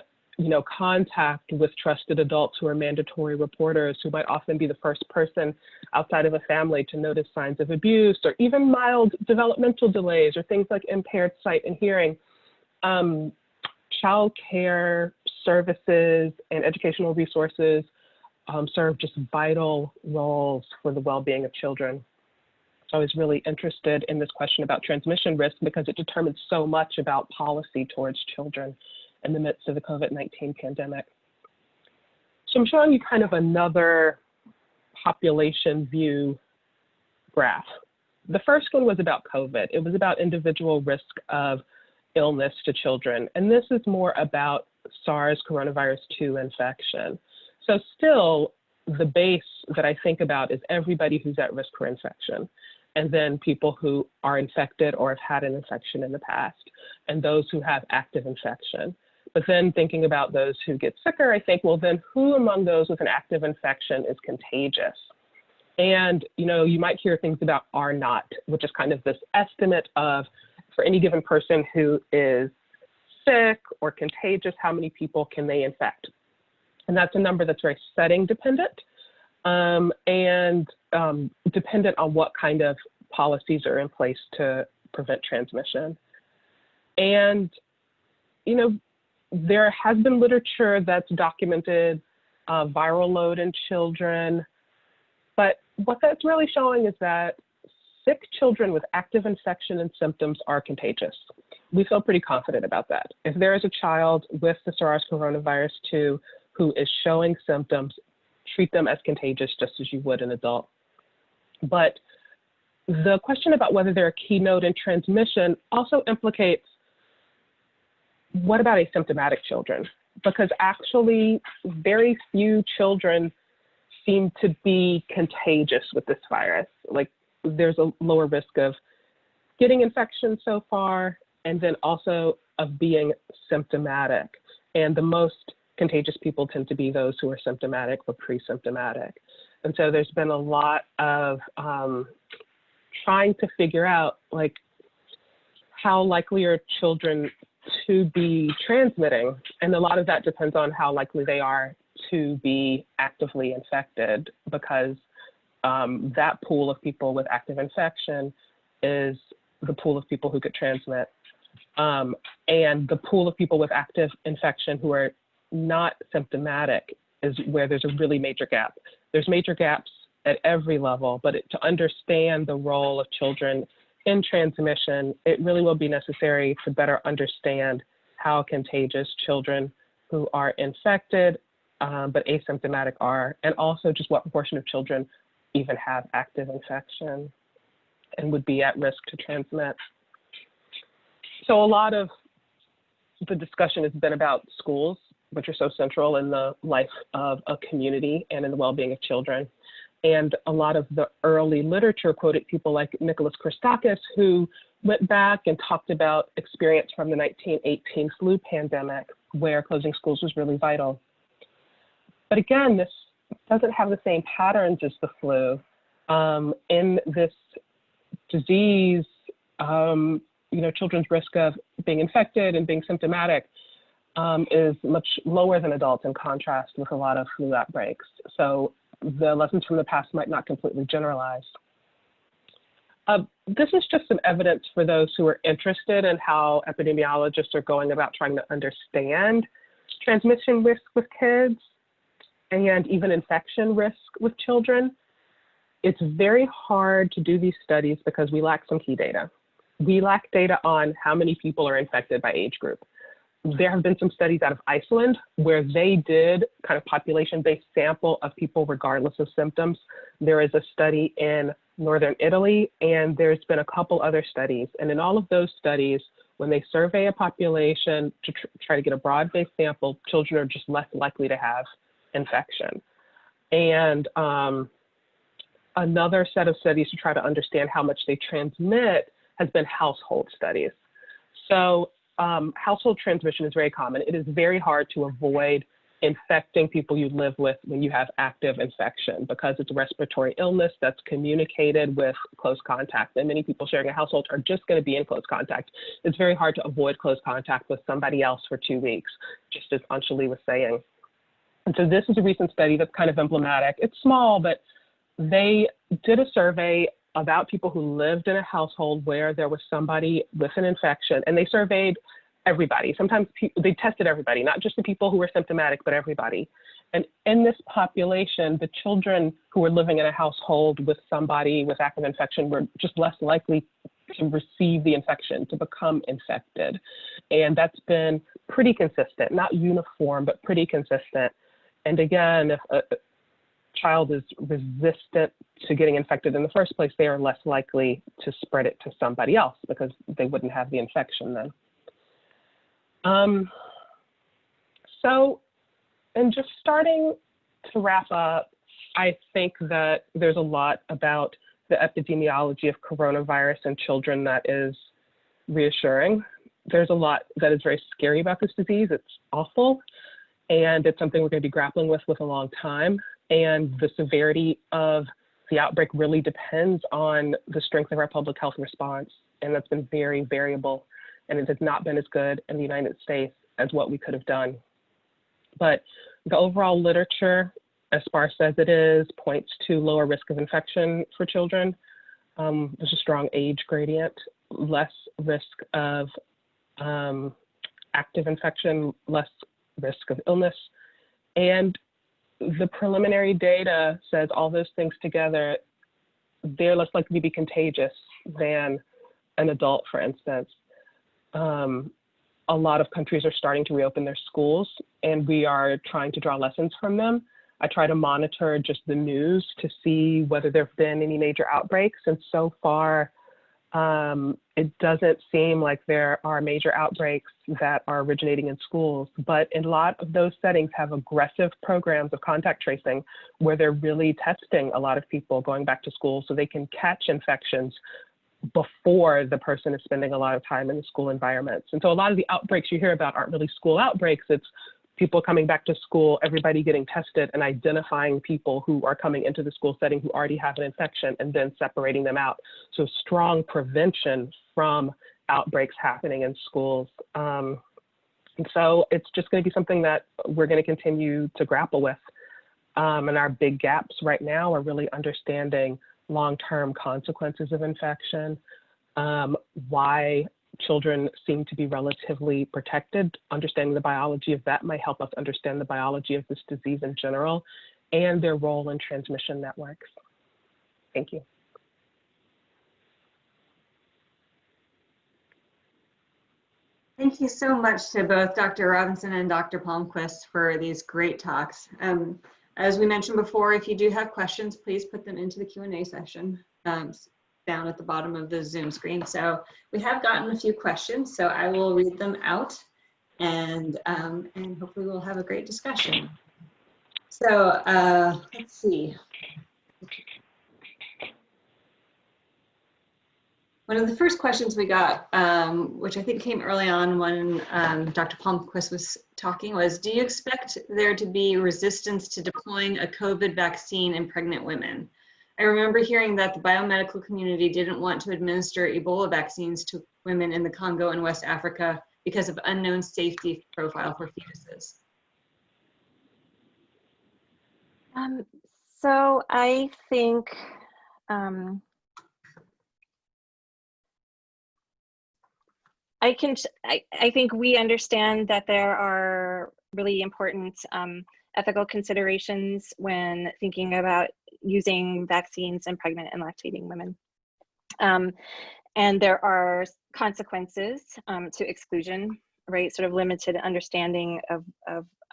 D: contact with trusted adults who are mandatory reporters, who might often be the first person outside of a family to notice signs of abuse or even mild developmental delays or things like impaired sight and hearing. Child care services and educational resources serve just vital roles for the well-being of children. So I was really interested in this question about transmission risk because it determines so much about policy towards children in the midst of the COVID-19 pandemic. So I'm showing you kind of another population view graph. The first one was about COVID. It was about individual risk of illness to children. And this is more about SARS coronavirus 2 infection. So still, the base that I think about is everybody who's at risk for infection, and then people who are infected or have had an infection in the past, and those who have active infection. But then thinking about those who get sicker, I think, well, then who among those with an active infection is contagious? And, you know, you might hear things about R naught, which is kind of this estimate of, for any given person who is sick or contagious, how many people can they infect? And that's a number that's very setting dependent and dependent on what kind of policies are in place to prevent transmission. And, you know, there has been literature that's documented viral load in children, but what that's really showing is that sick children with active infection and symptoms are contagious. We feel pretty confident about that. If there is a child with the SARS coronavirus 2 who is showing symptoms, treat them as contagious just as you would an adult. But the question about whether they're a key node in transmission also implicates, what about asymptomatic children? Because actually very few children seem to be contagious with this virus. Like, there's a lower risk of getting infection so far, and then also of being symptomatic. And the most contagious people tend to be those who are symptomatic or pre-symptomatic. And so there's been a lot of trying to figure out, like, how likely are children to be transmitting? And a lot of that depends on how likely they are to be actively infected, because that pool of people with active infection is the pool of people who could transmit. And the pool of people with active infection who are not symptomatic is where there's a really major gap. There's major gaps at every level, but to understand the role of children in transmission, it really will be necessary to better understand how contagious children who are infected but asymptomatic are, and also just what proportion of children even have active infection and would be at risk to transmit. So a lot of the discussion has been about schools, which are so central in the life of a community and in the well-being of children. And a lot of the early literature quoted people like Nicholas Christakis, who went back and talked about experience from the 1918 flu pandemic, where closing schools was really vital. But again, this doesn't have the same patterns as the flu. In this disease, you know, children's risk of being infected and being symptomatic is much lower than adults, in contrast with a lot of flu outbreaks. So the lessons from the past might not completely generalize. This is just some evidence for those who are interested in how epidemiologists are going about trying to understand transmission risk with kids and even infection risk with children. It's very hard to do these studies because we lack some key data. We lack data on how many people are infected by age group. There have been some studies out of Iceland where they did kind of population-based sample of people regardless of symptoms. There is a study in Northern Italy, and there's been a couple other studies. And in all of those studies, when they survey a population to try to get a broad-based sample, children are just less likely to have infection. And another set of studies to try to understand how much they transmit has been household studies. So household transmission is very common. It is very hard to avoid infecting people you live with when you have active infection, because it's a respiratory illness that's communicated with close contact. And many people sharing a household are just going to be in close contact. It's very hard to avoid close contact with somebody else for 2 weeks, just as Anjali was saying. And so this is a recent study that's kind of emblematic. It's small, but they did a survey about people who lived in a household where there was somebody with an infection, and they surveyed everybody. Sometimes they tested everybody, not just the people who were symptomatic, but everybody. And in this population, the children who were living in a household with somebody with active infection were just less likely to receive the infection, to become infected. And that's been pretty consistent, not uniform, but pretty consistent. And again, child is resistant to getting infected in the first place, they are less likely to spread it to somebody else because they wouldn't have the infection then. And just starting to wrap up, I think that there's a lot about the epidemiology of coronavirus in children that is reassuring. There's a lot that is very scary about this disease. It's awful, and it's something we're going to be grappling with a long time. And the severity of the outbreak really depends on the strength of our public health response, and that's been very variable, and it has not been as good in the United States as what we could have done. But the overall literature, as sparse as it is, points to lower risk of infection for children. There's a strong age gradient, less risk of active infection, less risk of illness. And the preliminary data says all those things together, they're less likely to be contagious than an adult, for instance. A lot of countries are starting to reopen their schools, and we are trying to draw lessons from them. I try to monitor just the news to see whether there have been any major outbreaks, and so far, it doesn't seem like there are major outbreaks that are originating in schools, but a lot of those settings have aggressive programs of contact tracing where they're really testing a lot of people going back to school so they can catch infections before the person is spending a lot of time in the school environments. And so a lot of the outbreaks you hear about aren't really school outbreaks. It's people coming back to school, everybody getting tested and identifying people who are coming into the school setting who already have an infection and then separating them out. So strong prevention from outbreaks happening in schools. And so it's just going to be something that we're going to continue to grapple with. And our big gaps right now are really understanding long-term consequences of infection, why children seem to be relatively protected. Understanding the biology of that might help us understand the biology of this disease in general and their role in transmission networks. Thank you.
B: Thank you so much to both Dr. Robinson and Dr. Palmquist for these great talks. As we mentioned before, if you do have questions, please put them into the Q&A session down at the bottom of the Zoom screen. So we have gotten a few questions, so I will read them out and hopefully we'll have a great discussion. So let's see. One of the first questions we got, which I think came early on when Dr. Palmquist was talking, was, do you expect there to be resistance to deploying a COVID vaccine in pregnant women? I remember hearing that the biomedical community didn't want to administer Ebola vaccines to women in the Congo and West Africa because of unknown safety profile for fetuses.
C: So I think I think we understand that there are really important ethical considerations when thinking about using vaccines in pregnant and lactating women. And there are consequences to exclusion, right? Sort of limited understanding of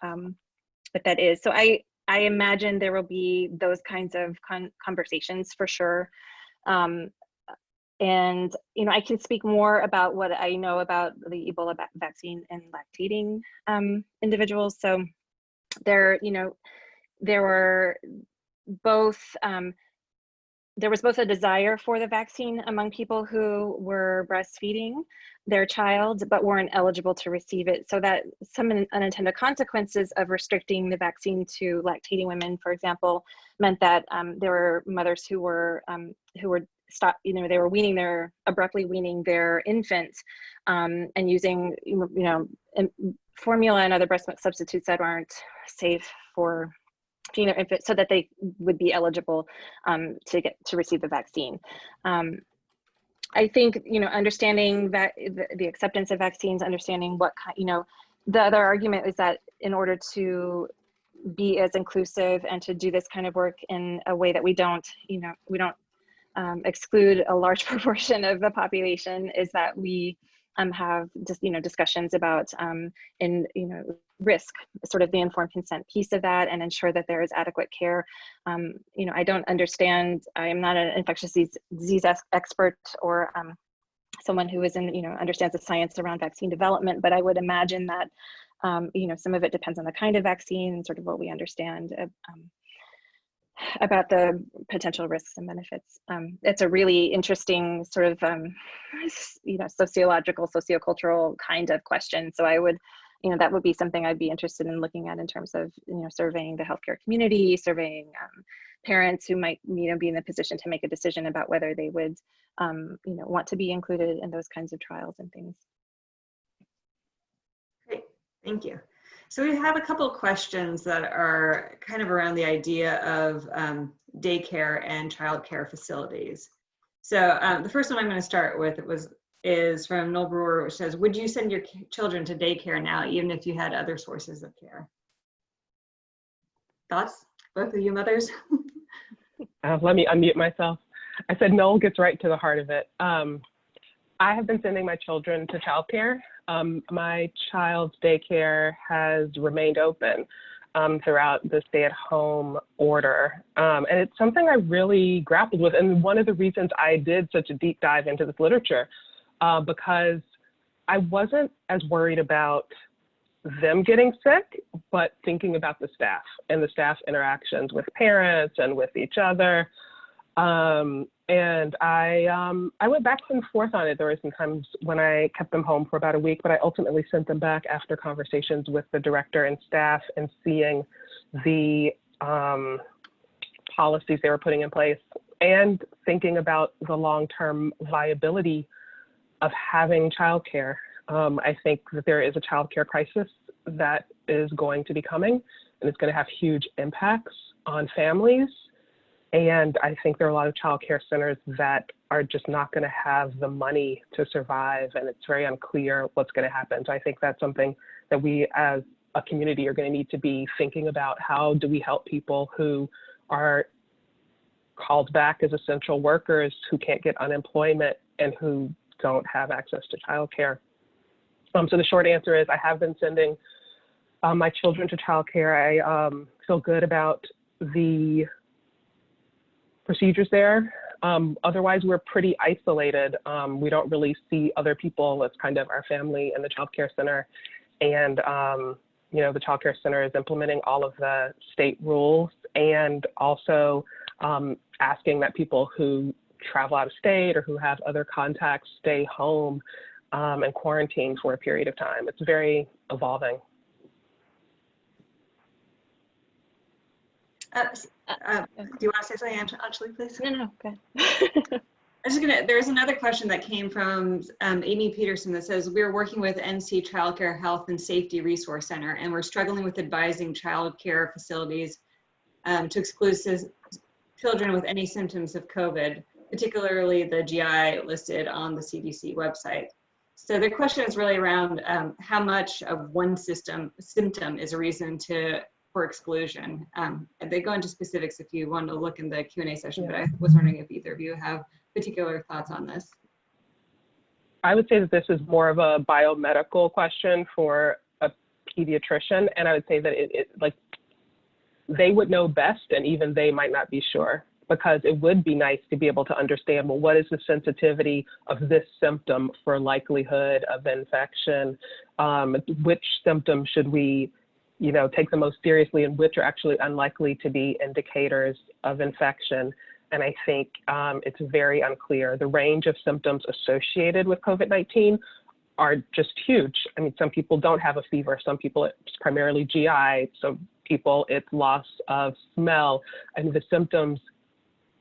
C: what that is. So I imagine there will be those kinds of conversations for sure. And, you know, I can speak more about what I know about the Ebola vaccine in lactating individuals. So there, you know, there were both, there was both a desire for the vaccine among people who were breastfeeding their child, but weren't eligible to receive it. So that some unintended consequences of restricting the vaccine to lactating women, for example, meant that there were mothers who were you know, they were abruptly weaning their infant and using, you know, formula and other breast milk substitutes that aren't safe for feeding their infant, so that they would be eligible to receive the vaccine. I think, you know, understanding that the acceptance of vaccines, understanding what kind, you know, the other argument is that in order to be as inclusive and to do this kind of work in a way that we don't, you know, we don't exclude a large proportion of the population, is that we have just, you know, discussions about in, you know, risk, sort of the informed consent piece of that, and ensure that there is adequate care. You know, I don't understand, I am not an infectious disease expert or someone who is in, you know, understands the science around vaccine development, but I would imagine that, you know, some of it depends on the kind of vaccine and sort of what we understand about the potential risks and benefits. It's a really interesting sort of, you know, sociological, sociocultural kind of question. So I would, you know, that would be something I'd be interested in looking at in terms of, you know, surveying the healthcare community, surveying parents who might, you know, be in the position to make a decision about whether they would, you know, want to be included in those kinds of trials and things.
B: Great, thank you. So we have a couple of questions that are kind of around the idea of daycare and childcare facilities. So the first one I'm going to start with is from Noel Brewer, which says, would you send your children to daycare now, even if you had other sources of care? Thoughts, both of you mothers?
D: Let me unmute myself. I said Noel gets right to the heart of it. I have been sending my children to childcare. My child's daycare has remained open throughout the stay-at-home order. And it's something I really grappled with. And one of the reasons I did such a deep dive into this literature, because I wasn't as worried about them getting sick, but thinking about the staff and the staff interactions with parents and with each other. And I went back and forth on it. There were some times when I kept them home for about a week, but I ultimately sent them back after conversations with the director and staff and seeing the policies they were putting in place and thinking about the long-term viability of having childcare. I think that there is a childcare crisis that is going to be coming, and it's going to have huge impacts on families. And I think there are a lot of childcare centers that are just not going to have the money to survive, and it's very unclear what's going to happen. So I think that's something that we as a community are going to need to be thinking about. How do we help people who are called back as essential workers, who can't get unemployment, and who don't have access to childcare? So the short answer is I have been sending my children to childcare. I feel good about the procedures there. Otherwise, we're pretty isolated. We don't really see other people. It's kind of our family in the childcare center. And, you know, the childcare center is implementing all of the state rules and also asking that people who travel out of state or who have other contacts stay home and quarantine for a period of time. It's very evolving.
B: Do you want to say something, Anjali, please?
C: No, go ahead.
B: There's another question that came from Amy Peterson that says, we're working with NC Childcare Health and Safety Resource Center, and we're struggling with advising childcare facilities to exclude children with any symptoms of COVID, particularly the GI listed on the CDC website. So the question is really around how much of one symptom is a reason for exclusion. And they go into specifics if you want to look in the Q&A session, but I was wondering if either of you have particular thoughts on this.
D: I would say that this is more of a biomedical question for a pediatrician. And I would say that like they would know best, and even they might not be sure, because it would be nice to be able to understand, well, what is the sensitivity of this symptom for likelihood of infection? Which symptoms should we, you know, take the most seriously, and which are actually unlikely to be indicators of infection? And I think it's very unclear. The range of symptoms associated with COVID-19 are just huge. I mean, some people don't have a fever. Some people it's primarily GI. Some people it's loss of smell. And the symptoms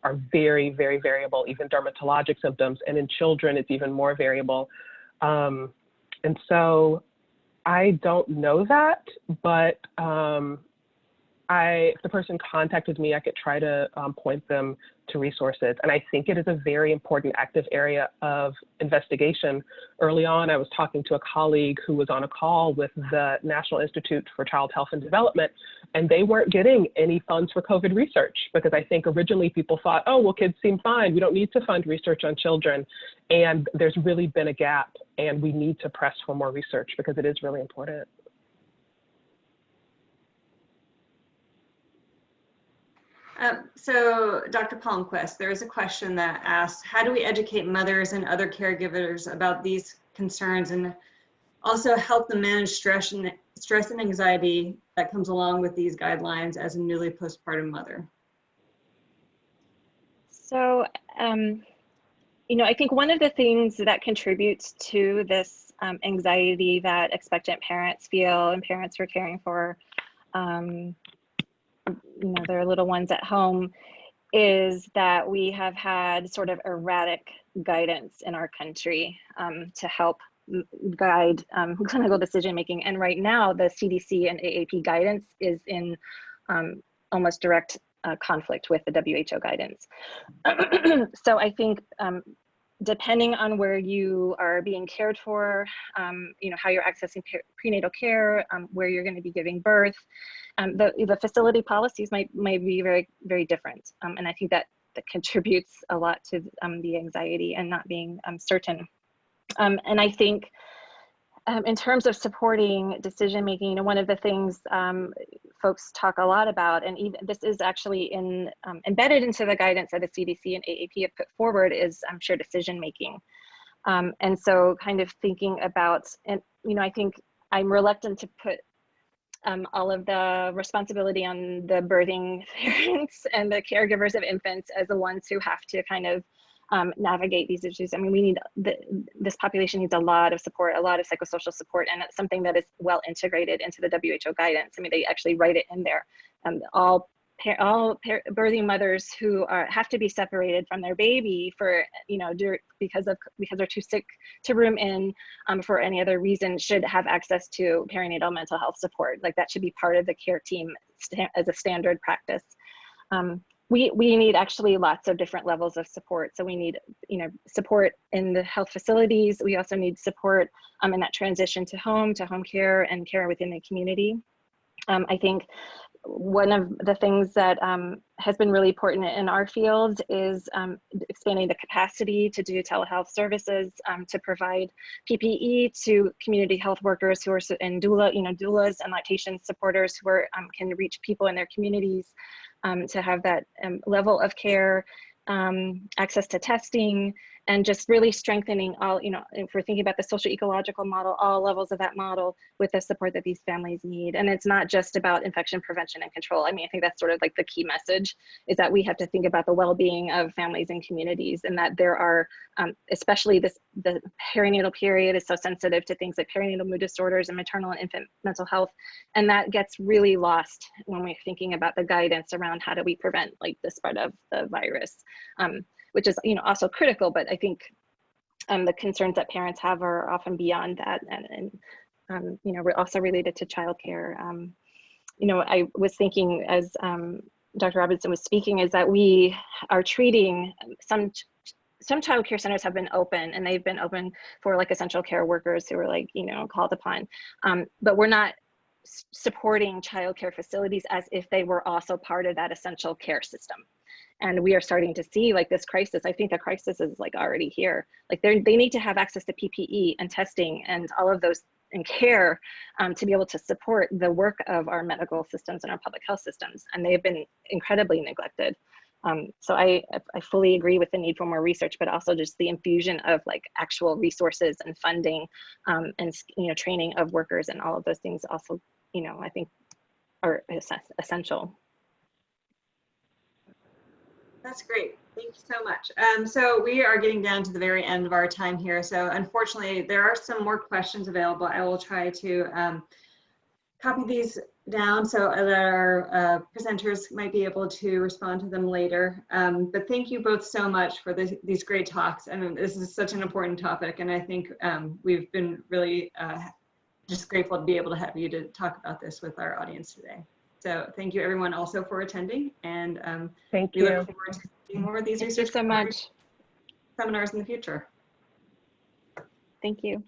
D: are very, very variable, even dermatologic symptoms. And in children, it's even more variable. And so I don't know that, but if the person contacted me, I could try to point them to resources. And I think it is a very important active area of investigation. Early on, I was talking to a colleague who was on a call with the National Institute for Child Health and Development, and they weren't getting any funds for COVID research, because I think originally people thought, oh, well, kids seem fine. We don't need to fund research on children. And there's really been a gap, and we need to press for more research because it is really important.
B: So Dr. Palmquist, there is a question that asks, how do we educate mothers and other caregivers about these concerns and also help them manage stress and anxiety that comes along with these guidelines as a newly postpartum mother?
C: So, I think one of the things that contributes to this anxiety that expectant parents feel and parents who are caring for, their little ones at home is that we have had sort of erratic guidance in our country to help guide clinical decision making. And right now, the CDC and AAP guidance is in almost direct conflict with the WHO guidance. So I think depending on where you are being cared for, how you're accessing prenatal care, where you're going to be giving birth, the facility policies might be very, very different. And I think that contributes a lot to the anxiety and not being certain. And I think in terms of supporting decision making, one of the things folks talk a lot about, and even this is actually embedded into the guidance that the CDC and AAP have put forward, is shared decision making. And so kind of thinking about, and I think I'm reluctant to put all of the responsibility on the birthing parents and the caregivers of infants as the ones who have to kind of navigate these issues. I mean, this population needs a lot of support, a lot of psychosocial support, and it's something that is well integrated into the WHO guidance. I mean, they actually write it in there. All birthing mothers who have to be separated from their baby for because they're too sick to room in for any other reason should have access to perinatal mental health support. Like that should be part of the care team as a standard practice. We need actually lots of different levels of support. So we need support in the health facilities. We also need support in that transition to home care and care within the community. I think one of the things that has been really important in our field is expanding the capacity to do telehealth services, to provide PPE to community health workers who are and doulas and lactation supporters who can reach people in their communities, to have that level of care, access to testing, and just really strengthening all, if we're thinking about the social ecological model, all levels of that model with the support that these families need. And it's not just about infection prevention and control. I mean, I think that's sort of like the key message, is that we have to think about the well-being of families and communities, and that there are, especially the perinatal period is so sensitive to things like perinatal mood disorders and maternal and infant mental health. And that gets really lost when we're thinking about the guidance around how do we prevent like the spread of the virus. Which is also critical, but I think the concerns that parents have are often beyond that, and we're also related to childcare. I was thinking as Dr. Robinson was speaking, is that we are treating some childcare centers have been open, and they've been open for like essential care workers who are like called upon, but we're not supporting childcare facilities as if they were also part of that essential care system. And we are starting to see like this crisis. I think the crisis is like already here. Like they need to have access to PPE and testing and all of those and care to be able to support the work of our medical systems and our public health systems. And they've been incredibly neglected. So I fully agree with the need for more research, but also just the infusion of like actual resources and funding and training of workers and all of those things also, I think are essential.
B: That's great. Thank you so much. So we are getting down to the very end of our time here. So unfortunately, there are some more questions available. I will try to copy these down so that our presenters might be able to respond to them later. But thank you both so much for these great talks. And this is such an important topic. And I think we've been really just grateful to be able to have you to talk about this with our audience today. So thank you everyone also for attending, and
D: Thank
B: we
D: you.
B: look forward to seeing more of these
C: Thank you
B: research
C: so much.
B: seminars in the future.
C: Thank you.